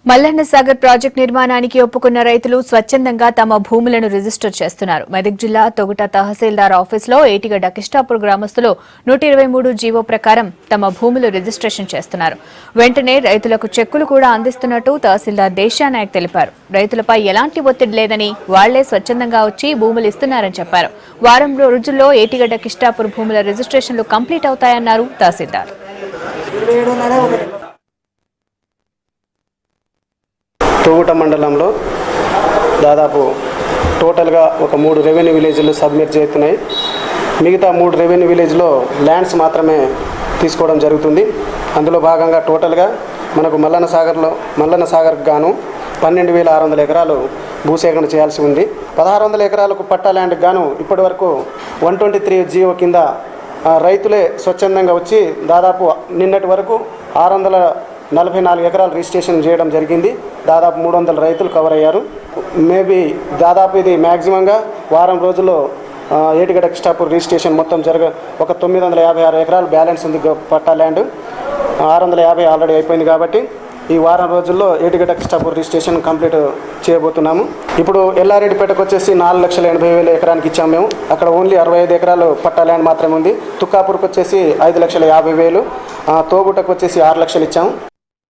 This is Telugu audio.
మల్లన్న సాగర్ ప్రాజెక్టు నిర్మాణానికి ఒప్పుకున్న రైతులు స్వచ్ఛందంగా తమ భూములను రిజిస్టర్ చేస్తున్నారు. మెదక్ జిల్లా తొగుట తహసీల్దార్ ఆఫీసులో ఏటిగడ్డ కిష్టాపూర్ గ్రామస్తులు 123 జీవో ప్రకారం తమ భూములు రిజిస్ట్రేషన్ చేస్తున్నారు. వెంటనే రైతులకు చెక్కులు కూడా అందిస్తున్నట్టు తహసీల్దార్ దేశానాయక్ తెలిపారు. రైతులపై ఎలాంటి ఒత్తిడి లేదని వాళ్లే స్వచ్ఛందంగా వచ్చి భూములు ఇస్తున్నారని చెప్పారు. వారం రోజుల్లో ఏటిగడ్డ కిష్టాపూర్ భూముల రిజిస్ట్రేషన్లు కంప్లీట్ అవుతాయన్నారు తహసీల్దార్. తొగుట మండలంలో దాదాపు టోటల్గా ఒక 3 రెవెన్యూ విలేజ్లు సబ్మిట్ చేస్తున్నాయి. మిగతా 3 రెవెన్యూ విలేజ్లో ల్యాండ్స్ మాత్రమే తీసుకోవడం జరుగుతుంది. అందులో భాగంగా టోటల్గా మనకు మల్లన్న సాగర్కు గాను 12,600 ఎకరాలు భూసేకరణ చేయాల్సి ఉంది. 1,600 ఎకరాలకు పట్టా ల్యాండ్కి గాను ఇప్పటి వరకు 123 జీవో కింద రైతులే స్వచ్ఛందంగా వచ్చి దాదాపు నిన్నటి వరకు 644 ఎకరాలు రిజిస్ట్రేషన్ చేయడం జరిగింది. దాదాపు 300 రైతులు కవర్ అయ్యారు. మేబీ దాదాపు ఇది మ్యాక్సిమంగా వారం రోజుల్లో ఏటిగడ్డ కిష్టాపూర్ రిజిస్ట్రేషన్ మొత్తం ఒక 956 ఎకరాలు బ్యాలెన్స్ ఉంది పట్టా ల్యాండ్. 650 ఆల్రెడీ అయిపోయింది కాబట్టి ఈ వారం రోజుల్లో ఏటిగడ్డ కిష్టాపూర్ రిజిస్ట్రేషన్ కంప్లీట్ చేయబోతున్నాము. ఇప్పుడు ఎల్లారెడ్డిపేటకు వచ్చేసి 4,80,000 ఎకరానికి ఇచ్చాము మేము. అక్కడ ఓన్లీ 65 ఎకరాలు పట్టా ల్యాండ్ మాత్రమే ఉంది. తుక్కాపూర్కి వచ్చేసి 5,50,000, తోగుటకు వచ్చేసి 6 లక్షలు ఇచ్చాము.